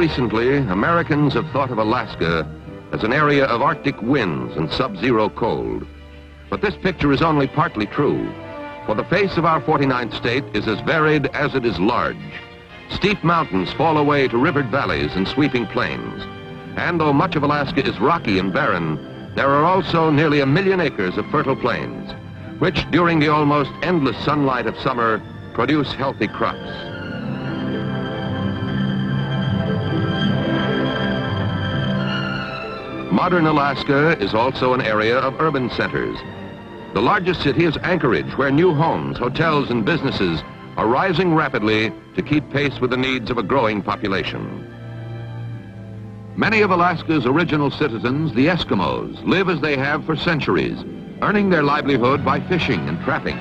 recently, Americans have thought of Alaska as an area of Arctic winds and sub-zero cold. But this picture is only partly true, for the face of our 49th state is as varied as it is large. Steep mountains fall away to rivered valleys and sweeping plains. And though much of Alaska is rocky and barren, there are also nearly 1 million acres of fertile plains, which during the almost endless sunlight of summer produce healthy crops. Modern Alaska is also an area of urban centers. The largest city is Anchorage, where new homes, hotels, and businesses are rising rapidly to keep pace with the needs of a growing population. Many of Alaska's original citizens, the Eskimos, live as they have for centuries, earning their livelihood by fishing and trapping.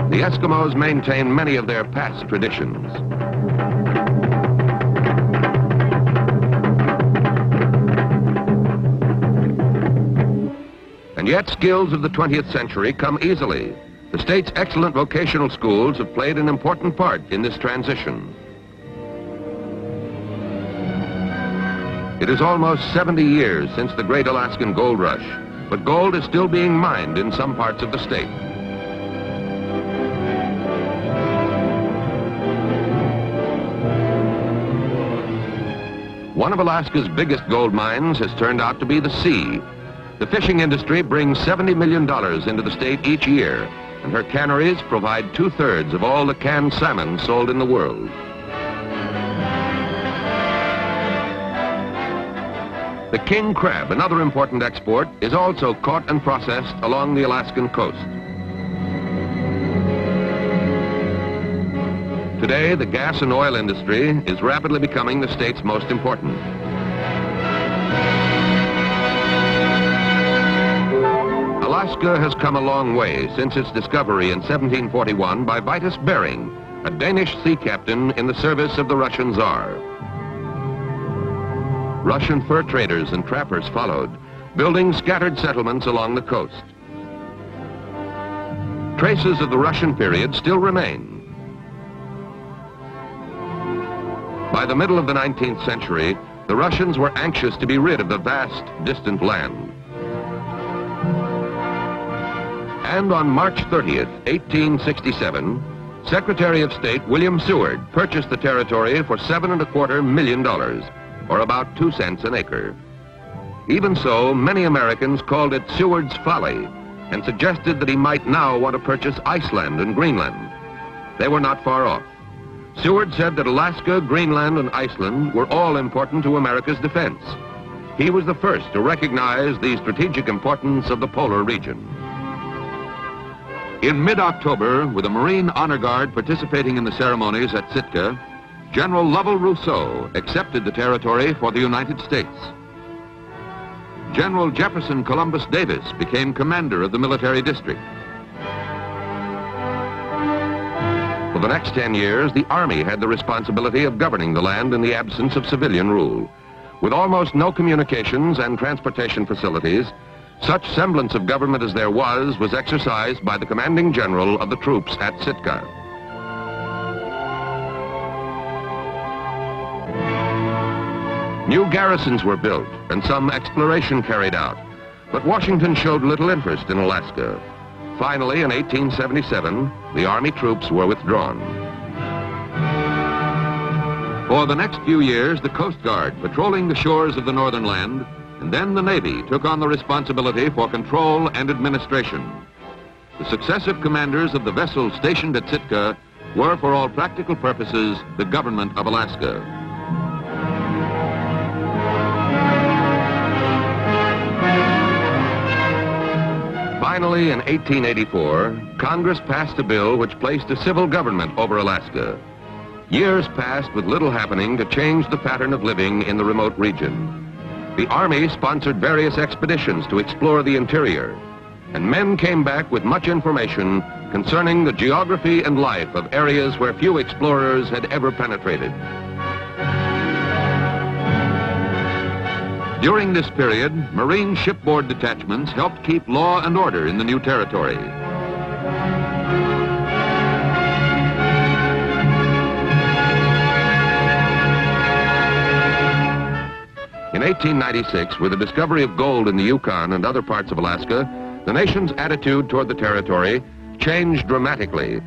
The Eskimos maintain many of their past traditions. And yet skills of the 20th century come easily. The state's excellent vocational schools have played an important part in this transition. It is almost 70 years since the Great Alaskan Gold Rush, but gold is still being mined in some parts of the state. One of Alaska's biggest gold mines has turned out to be the sea. The fishing industry brings $70 million into the state each year, and her canneries provide 2/3 of all the canned salmon sold in the world. The king crab, another important export, is also caught and processed along the Alaskan coast. Today, the gas and oil industry is rapidly becoming the state's most important. Alaska has come a long way since its discovery in 1741 by Vitus Bering, a Danish sea captain in the service of the Russian Tsar. Russian fur traders and trappers followed, building scattered settlements along the coast. Traces of the Russian period still remain. By the middle of the 19th century, the Russians were anxious to be rid of the vast, distant land. And on March 30th, 1867, Secretary of State William Seward purchased the territory for $7.25 million, or about 2 cents an acre. Even so, many Americans called it Seward's folly and suggested that he might now want to purchase Iceland and Greenland. They were not far off. Seward said that Alaska, Greenland, and Iceland were all important to America's defense. He was the first to recognize the strategic importance of the polar region. In mid-October, with a Marine Honor Guard participating in the ceremonies at Sitka, General Lovell Rousseau accepted the territory for the United States. General Jefferson Columbus Davis became commander of the military district. For the next 10 years, the Army had the responsibility of governing the land in the absence of civilian rule. With almost no communications and transportation facilities, such semblance of government as there was exercised by the commanding general of the troops at Sitka. New garrisons were built and some exploration carried out, but Washington showed little interest in Alaska. Finally, in 1877, the Army troops were withdrawn. For the next few years, the Coast Guard, patrolling the shores of the northern land, and then the Navy took on the responsibility for control and administration. The successive commanders of the vessels stationed at Sitka were, for all practical purposes, the government of Alaska. Finally, in 1884, Congress passed a bill which placed a civil government over Alaska. Years passed with little happening to change the pattern of living in the remote region. The Army sponsored various expeditions to explore the interior, and men came back with much information concerning the geography and life of areas where few explorers had ever penetrated. During this period, Marine shipboard detachments helped keep law and order in the new territory. In 1896, with the discovery of gold in the Yukon and other parts of Alaska, the nation's attitude toward the territory changed dramatically.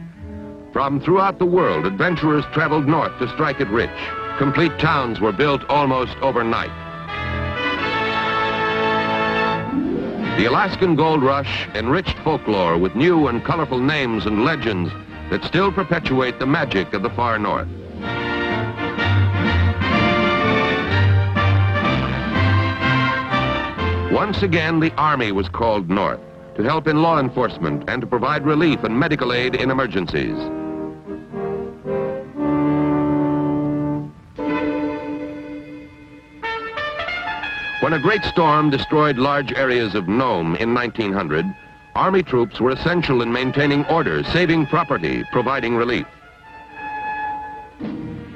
From throughout the world, adventurers traveled north to strike it rich. Complete towns were built almost overnight. The Alaskan gold rush enriched folklore with new and colorful names and legends that still perpetuate the magic of the far north. Once again, the Army was called north to help in law enforcement and to provide relief and medical aid in emergencies. When a great storm destroyed large areas of Nome in 1900, Army troops were essential in maintaining order, saving property, providing relief.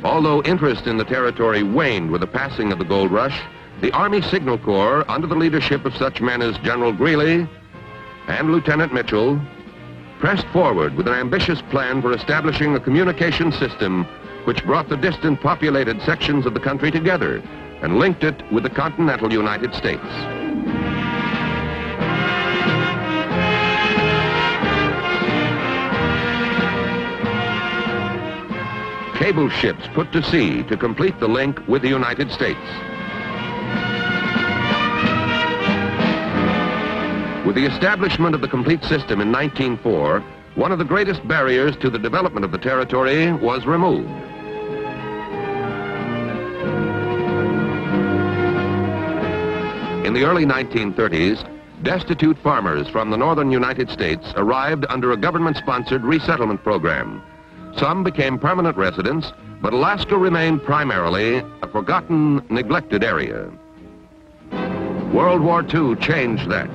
Although interest in the territory waned with the passing of the gold rush, the Army Signal Corps, under the leadership of such men as General Greeley and Lieutenant Mitchell, pressed forward with an ambitious plan for establishing a communication system which brought the distant populated sections of the country together and linked it with the continental United States. Cable ships put to sea to complete the link with the United States. With the establishment of the complete system in 1904, one of the greatest barriers to the development of the territory was removed. In the early 1930s, destitute farmers from the northern United States arrived under a government-sponsored resettlement program. Some became permanent residents, but Alaska remained primarily a forgotten, neglected area. World War II changed that.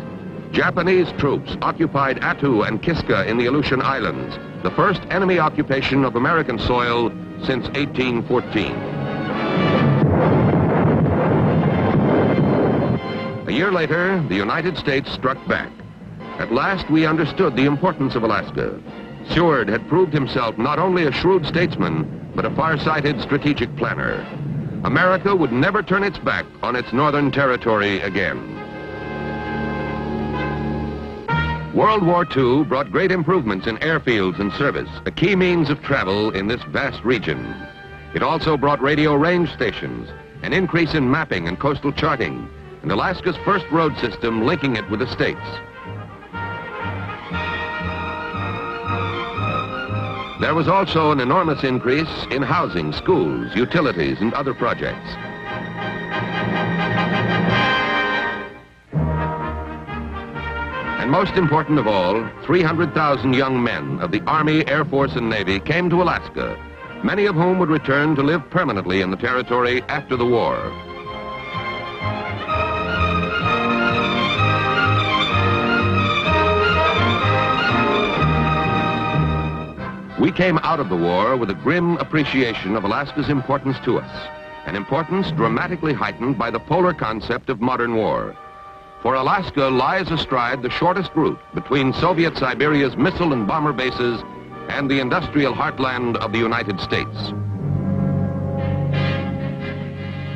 Japanese troops occupied Attu and Kiska in the Aleutian Islands, the first enemy occupation of American soil since 1814. A year later, the United States struck back. At last, we understood the importance of Alaska. Seward had proved himself not only a shrewd statesman, but a far-sighted strategic planner. America would never turn its back on its northern territory again. World War II brought great improvements in airfields and service, a key means of travel in this vast region. It also brought radio range stations, an increase in mapping and coastal charting, and Alaska's first road system linking it with the states. There was also an enormous increase in housing, schools, utilities, and other projects. And most important of all, 300,000 young men of the Army, Air Force, and Navy came to Alaska, many of whom would return to live permanently in the territory after the war. We came out of the war with a grim appreciation of Alaska's importance to us, an importance dramatically heightened by the polar concept of modern war. For Alaska lies astride the shortest route between Soviet Siberia's missile and bomber bases and the industrial heartland of the United States.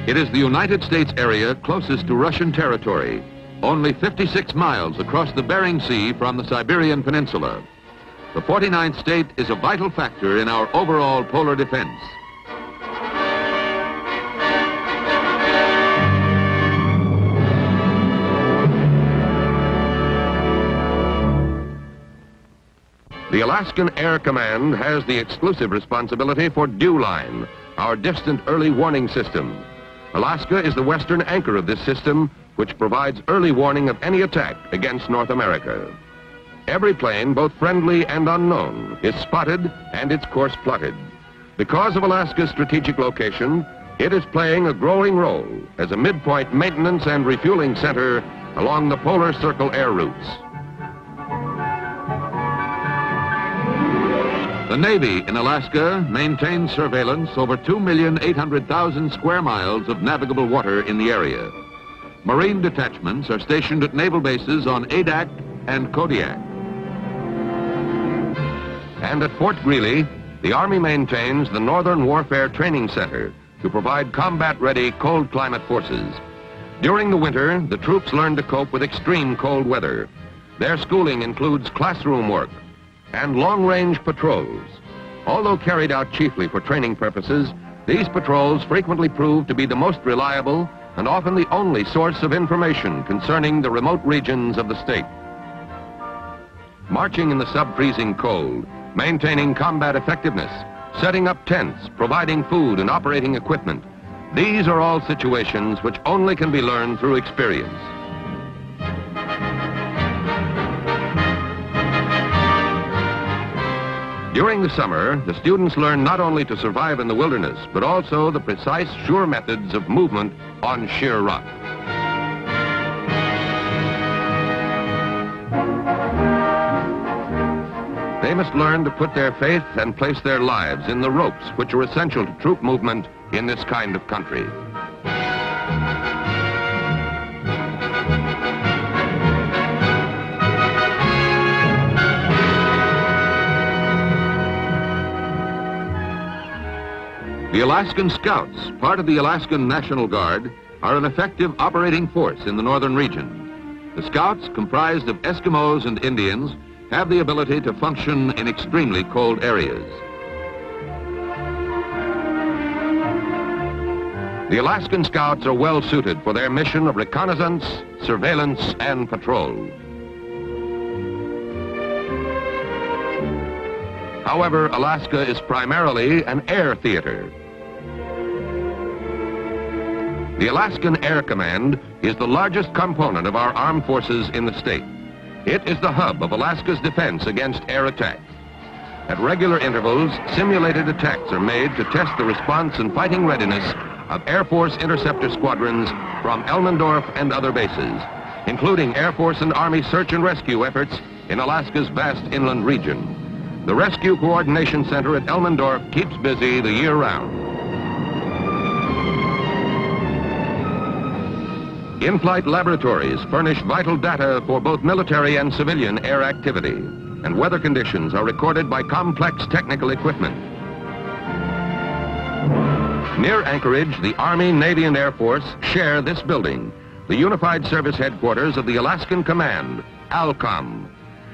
It is the United States area closest to Russian territory, only 56 miles across the Bering Sea from the Siberian Peninsula. The 49th state is a vital factor in our overall polar defense. The Alaskan Air Command has the exclusive responsibility for Dew Line, our distant early warning system. Alaska is the western anchor of this system, which provides early warning of any attack against North America. Every plane, both friendly and unknown, is spotted and its course plotted. Because of Alaska's strategic location, it is playing a growing role as a midpoint maintenance and refueling center along the Polar Circle air routes. The Navy in Alaska maintains surveillance over 2,800,000 square miles of navigable water in the area. Marine detachments are stationed at naval bases on Adak and Kodiak. And at Fort Greely, the Army maintains the Northern Warfare Training Center to provide combat-ready cold climate forces. During the winter, the troops learn to cope with extreme cold weather. Their schooling includes classroom work and long-range patrols. Although carried out chiefly for training purposes, these patrols frequently prove to be the most reliable and often the only source of information concerning the remote regions of the state. Marching in the sub-freezing cold, maintaining combat effectiveness, setting up tents, providing food and operating equipment. These are all situations which only can be learned through experience. During the summer, the students learn not only to survive in the wilderness, but also the precise, sure methods of movement on sheer rock. They must learn to put their faith and place their lives in the ropes which are essential to troop movement in this kind of country. The Alaskan Scouts, part of the Alaskan National Guard, are an effective operating force in the northern region. The Scouts, comprised of Eskimos and Indians, have the ability to function in extremely cold areas. The Alaskan Scouts are well suited for their mission of reconnaissance, surveillance, and patrol. However, Alaska is primarily an air theater. The Alaskan Air Command is the largest component of our armed forces in the state. It is the hub of Alaska's defense against air attack. At regular intervals, simulated attacks are made to test the response and fighting readiness of Air Force interceptor squadrons from Elmendorf and other bases, including Air Force and Army search and rescue efforts in Alaska's vast inland region. The Rescue Coordination Center at Elmendorf keeps busy the year round. In-flight laboratories furnish vital data for both military and civilian air activity, and weather conditions are recorded by complex technical equipment. Near Anchorage, the Army, Navy, and Air Force share this building, the Unified Service Headquarters of the Alaskan Command, ALCOM.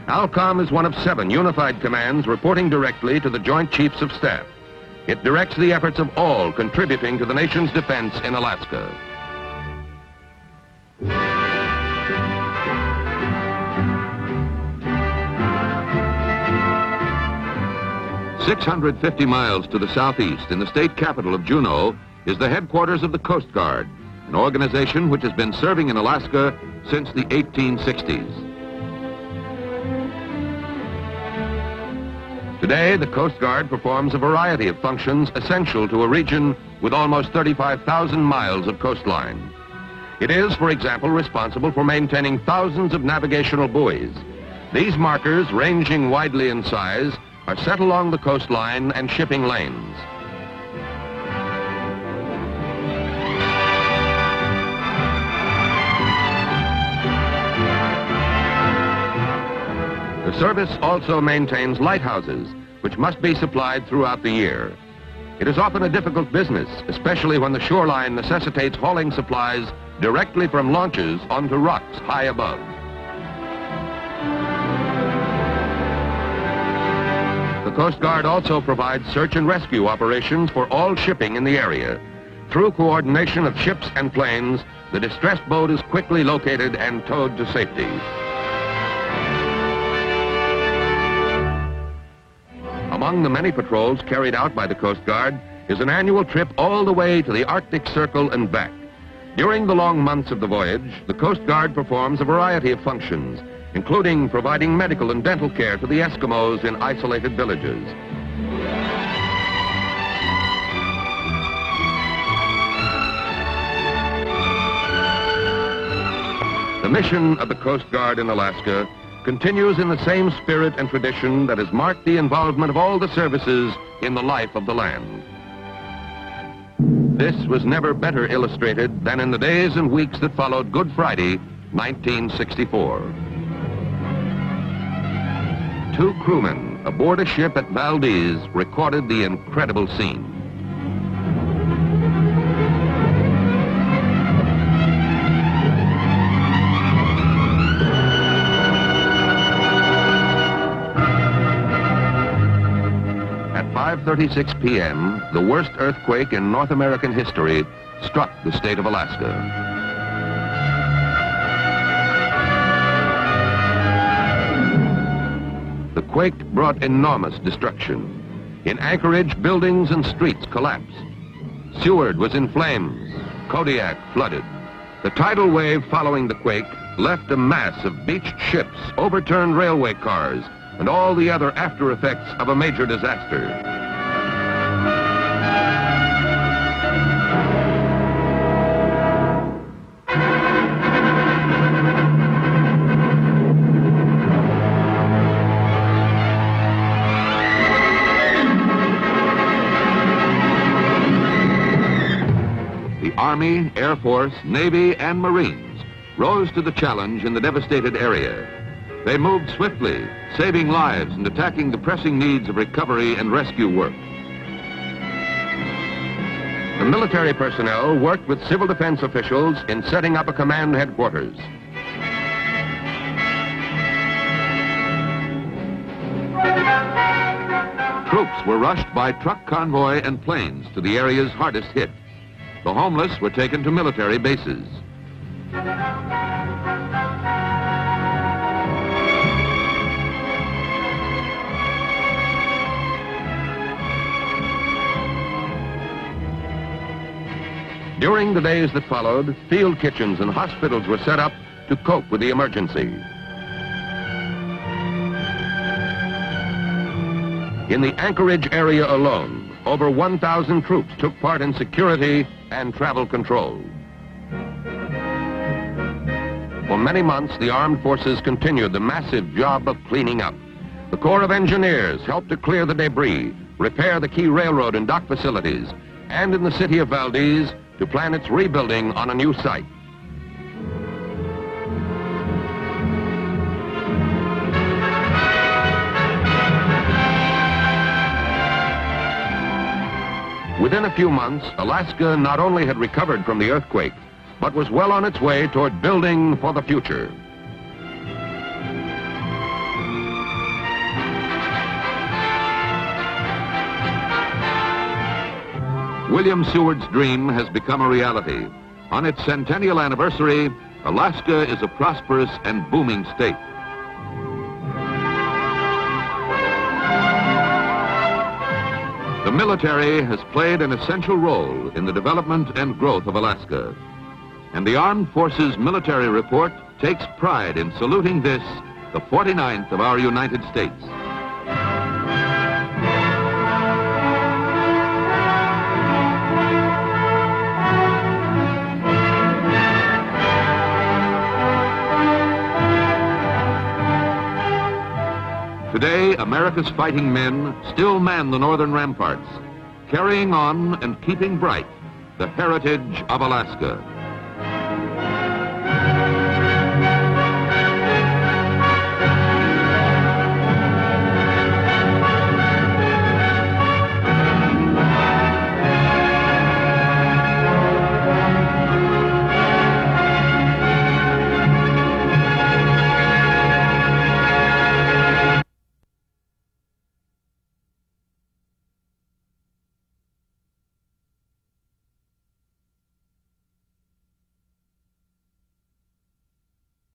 ALCOM is one of 7 unified commands reporting directly to the Joint Chiefs of Staff. It directs the efforts of all contributing to the nation's defense in Alaska. 650 miles to the southeast, in the state capital of Juneau, is the headquarters of the Coast Guard, an organization which has been serving in Alaska since the 1860s. Today, the Coast Guard performs a variety of functions essential to a region with almost 35,000 miles of coastline. It is, for example, responsible for maintaining thousands of navigational buoys. These markers, ranging widely in size, are set along the coastline and shipping lanes. The service also maintains lighthouses, which must be supplied throughout the year. It is often a difficult business, especially when the shoreline necessitates hauling supplies directly from launches onto rocks high above. The Coast Guard also provides search and rescue operations for all shipping in the area. Through coordination of ships and planes, the distressed boat is quickly located and towed to safety. Among the many patrols carried out by the Coast Guard is an annual trip all the way to the Arctic Circle and back. During the long months of the voyage, the Coast Guard performs a variety of functions, including providing medical and dental care to the Eskimos in isolated villages. The mission of the Coast Guard in Alaska continues in the same spirit and tradition that has marked the involvement of all the services in the life of the land. This was never better illustrated than in the days and weeks that followed Good Friday, 1964. Two crewmen aboard a ship at Valdez recorded the incredible scene. At 5:36 p.m., the worst earthquake in North American history struck the state of Alaska. The quake brought enormous destruction. In Anchorage, buildings and streets collapsed. Seward was in flames. Kodiak flooded. The tidal wave following the quake left a mass of beached ships, overturned railway cars, and all the other after effects of a major disaster. The Army, Air Force, Navy, and Marines rose to the challenge in the devastated area. They moved swiftly, saving lives and attacking the pressing needs of recovery and rescue work. The military personnel worked with civil defense officials in setting up a command headquarters. Troops were rushed by truck convoy and planes to the areas hardest hit. The homeless were taken to military bases. During the days that followed, field kitchens and hospitals were set up to cope with the emergency. In the Anchorage area alone, over 1,000 troops took part in security and travel control. For many months, the armed forces continued the massive job of cleaning up. The Corps of Engineers helped to clear the debris, repair the key railroad and dock facilities, and in the city of Valdez, to plan its rebuilding on a new site. Within a few months, Alaska not only had recovered from the earthquake, but was well on its way toward building for the future. William Seward's dream has become a reality. On its centennial anniversary, Alaska is a prosperous and booming state. The military has played an essential role in the development and growth of Alaska. And the Armed Forces Military Report takes pride in saluting this, the 49th of our United States. Today, America's fighting men still man the northern ramparts, carrying on and keeping bright the heritage of Alaska.